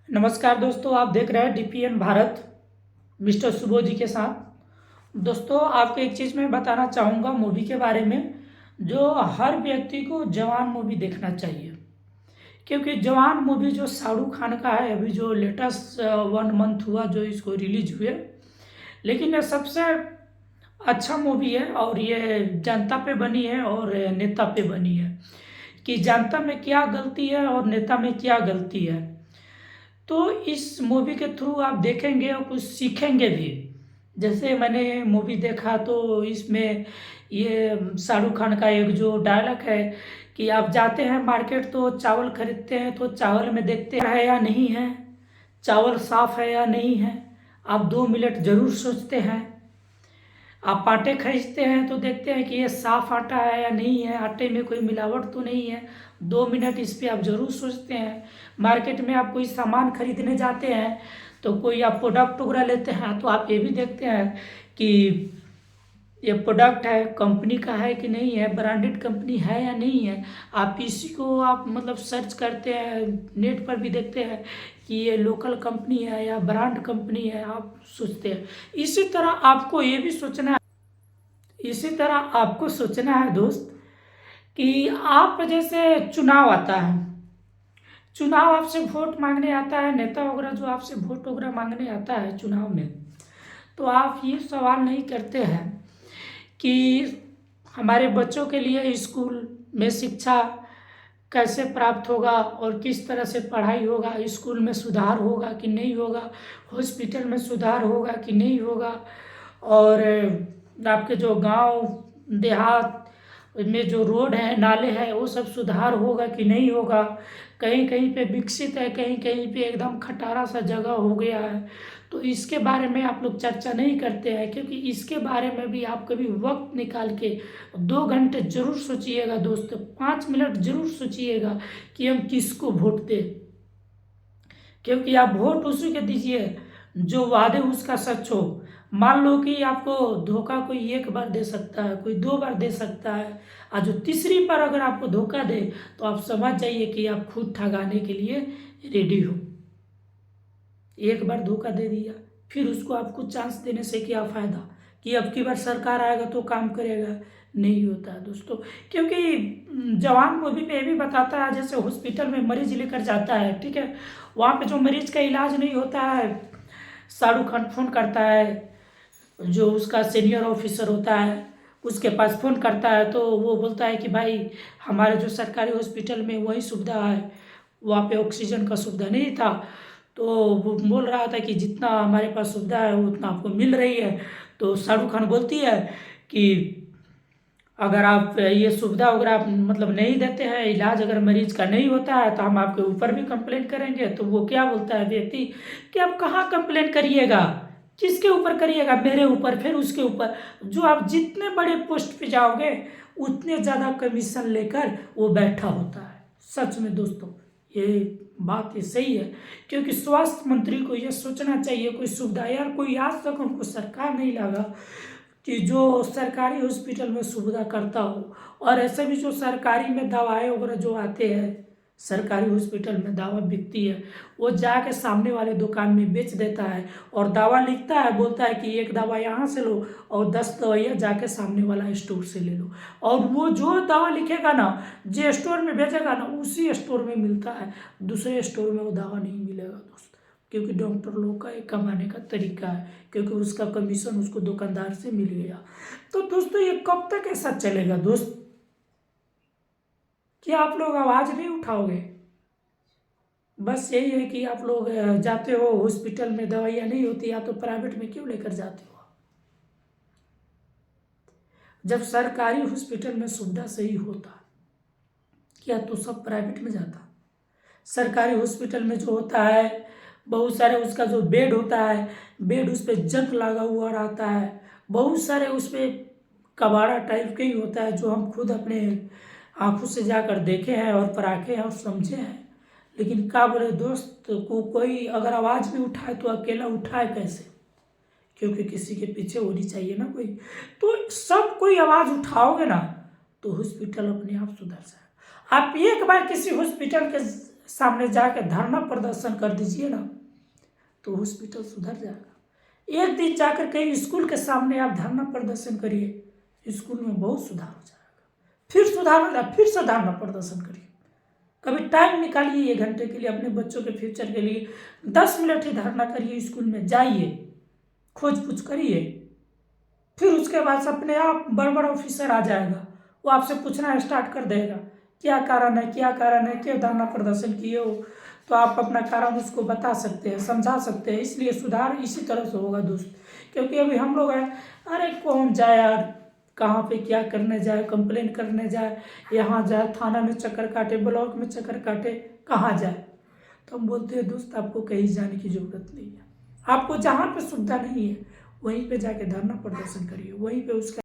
नमस्कार दोस्तों, आप देख रहे हैं डीपीएन भारत मिस्टर सुबोध जी के साथ। दोस्तों, आपको एक चीज़ मैं बताना चाहूँगा मूवी के बारे में, जो हर व्यक्ति को जवान मूवी देखना चाहिए। क्योंकि जवान मूवी जो शाहरुख खान का है, अभी जो लेटेस्ट 1 मंथ हुआ जो इसको रिलीज हुए, लेकिन ये सबसे अच्छा मूवी है और ये जनता पे बनी है और नेता पे बनी है कि जनता में क्या गलती है और नेता में क्या गलती है। तो इस मूवी के थ्रू आप देखेंगे और कुछ सीखेंगे भी। जैसे मैंने मूवी देखा तो इसमें ये शाहरुख खान का एक जो डायलॉग है कि आप जाते हैं मार्केट तो चावल खरीदते हैं तो चावल में देखते हैं या नहीं है, चावल साफ है या नहीं है, आप 2 मिनट जरूर सोचते हैं। आप आटे खरीदते हैं तो देखते हैं कि ये साफ आटा है या नहीं है, आटे में कोई मिलावट तो नहीं है, 2 मिनट इस पे आप जरूर सोचते हैं। मार्केट में आप कोई सामान खरीदने जाते हैं तो कोई आप प्रोडक्ट वगैरह लेते हैं तो आप ये भी देखते हैं कि ये प्रोडक्ट है कंपनी का है कि नहीं है, ब्रांडेड कंपनी है या नहीं है। आप इसी को आप मतलब सर्च करते हैं, नेट पर भी देखते हैं कि ये लोकल कंपनी है या ब्रांड कंपनी है, आप सोचते हैं। इसी तरह आपको ये भी सोचना है, इसी तरह आपको सोचना है दोस्त कि आप जैसे चुनाव आता है, चुनाव आपसे वोट मांगने आता है, नेता वगैरह जो आपसे वोट वगैरह मांगने आता है चुनाव में, तो आप ये सवाल नहीं करते हैं कि हमारे बच्चों के लिए स्कूल में शिक्षा कैसे प्राप्त होगा और किस तरह से पढ़ाई होगा, स्कूल में सुधार होगा कि नहीं होगा, हॉस्पिटल में सुधार होगा कि नहीं होगा, और आपके जो गांव देहात में जो रोड है नाले हैं वो सब सुधार होगा कि नहीं होगा। कहीं कहीं पे विकसित है, कहीं कहीं पे एकदम खटारा सा जगह हो गया है। तो इसके बारे में आप लोग चर्चा नहीं करते हैं, क्योंकि इसके बारे में भी आप कभी वक्त निकाल के 2 घंटे जरूर सोचिएगा दोस्तों, 5 मिनट जरूर सोचिएगा कि हम किसको वोट दें। क्योंकि आप वोट उसी के दीजिए जो वादे उसका सच हो। मान लो कि आपको धोखा कोई 1 बार दे सकता है, कोई 2 बार दे सकता है, और जो तीसरी बार अगर आपको धोखा दे तो आप समझ जाइए कि आप खुद ठगाने के लिए रेडी हो। 1 बार धोखा दे दिया, फिर उसको आपको चांस देने से क्या फ़ायदा कि अब की बार सरकार आएगा तो काम करेगा, नहीं होता है दोस्तों। क्योंकि जवान मूवी में ये भी बताता है, जैसे हॉस्पिटल में मरीज लेकर जाता है, ठीक है, वहाँ पे जो मरीज का इलाज नहीं होता है, शाहरुख खान फ़ोन करता है, जो उसका सीनियर ऑफिसर होता है उसके पास फ़ोन करता है, तो वो बोलता है कि भाई हमारे जो सरकारी हॉस्पिटल में वही सुविधा है, वहाँ पे ऑक्सीजन का सुविधा नहीं था। तो वो बोल रहा था कि जितना हमारे पास सुविधा है उतना आपको मिल रही है। तो शाहरुख खान बोलती है कि अगर आप ये सुविधा वगैरह आप मतलब नहीं देते हैं, इलाज अगर मरीज का नहीं होता है तो हम आपके ऊपर भी कंप्लेन करेंगे। तो वो क्या बोलता है व्यक्ति कि आप कहाँ कंप्लेन करिएगा, किसके ऊपर करिएगा, मेरे ऊपर, फिर उसके ऊपर। जो आप जितने बड़े पोस्ट पे जाओगे उतने ज़्यादा कमीशन लेकर वो बैठा होता है। सच में दोस्तों ये बात ये सही है, क्योंकि स्वास्थ्य मंत्री को ये सोचना चाहिए कोई सुविधा, यार कोई आज तक उनको सरकार नहीं लगा कि जो सरकारी हॉस्पिटल में सुविधा करता हो। और ऐसे भी जो सरकारी में दवाएं वगैरह जो आते हैं, सरकारी हॉस्पिटल में दवा बिकती है, वो जाके सामने वाले दुकान में बेच देता है और दवा लिखता है, बोलता है कि एक दवा यहाँ से लो और 10 दवाइयाँ जाके सामने वाला स्टोर से ले लो। और वो जो दवा लिखेगा ना, जो स्टोर में बेचेगा ना, उसी स्टोर में मिलता है, दूसरे स्टोर में वो दवा नहीं मिलेगा दोस्त। क्योंकि डॉक्टर लोग का एक कमाने का तरीका है, क्योंकि उसका कमीशन उसको दुकानदार से मिल गया। तो दोस्तों ये कब तक ऐसा चलेगा दोस्त? क्या आप लोग आवाज़ नहीं उठाओगे? बस यही है कि आप लोग जाते हो हॉस्पिटल में दवाइयाँ नहीं होती, या तो प्राइवेट में क्यों लेकर जाते हो? जब सरकारी हॉस्पिटल में सुविधा सही होता क्या तो सब प्राइवेट में जाता? सरकारी हॉस्पिटल में जो होता है बहुत सारे उसका जो बेड होता है, बेड उस पर जंग लगा हुआ रहता है, बहुत सारे उस पर कबाड़ा टाइप के ही होता है, जो हम खुद अपने आंखों से जाकर देखे हैं और पराखे हैं और समझे हैं। लेकिन क्या बोले दोस्त, को कोई अगर आवाज़ भी उठाए तो अकेला उठाए कैसे? क्योंकि किसी के पीछे होनी चाहिए ना कोई। तो सब कोई आवाज़ उठाओगे ना तो हॉस्पिटल अपने आप सुधर जाए। आप एक बार किसी हॉस्पिटल के सामने जाकर धरना प्रदर्शन कर दीजिए ना, तो हॉस्पिटल सुधर जाएगा। एक दिन जाकर कहीं स्कूल के सामने आप धरना प्रदर्शन करिए, स्कूल में बहुत सुधार हो जाएगा। फिर सुधार हो जाए, फिर से धरना प्रदर्शन करिए। कभी टाइम निकालिए 1 घंटे के लिए अपने बच्चों के फ्यूचर के लिए, 10 मिनट ही धरना करिए, स्कूल में जाइए, खोज पूछ करिए। फिर उसके बाद अपने आप बड़ा ऑफिसर आ जाएगा, वो आपसे पूछना स्टार्ट कर देगा क्या कारण है, क्या कारण है, क्यों धरना प्रदर्शन किए हो। तो आप अपना कारण उसको बता सकते हैं, समझा सकते हैं। इसलिए सुधार इसी तरह से होगा दोस्त। क्योंकि अभी हम लोग हैं, अरे कौन जाए यार, कहाँ पे क्या करने जाए, कंप्लेन करने जाए, यहाँ जाए, थाना में चक्कर काटे, ब्लॉक में चक्कर काटे, कहाँ जाए। तो हम बोलते हैं दोस्त आपको कहीं जाने की जरूरत नहीं है। आपको जहाँ पे सुविधा नहीं है वहीं पे जाके धरना प्रदर्शन करिए, वहीं पे उसका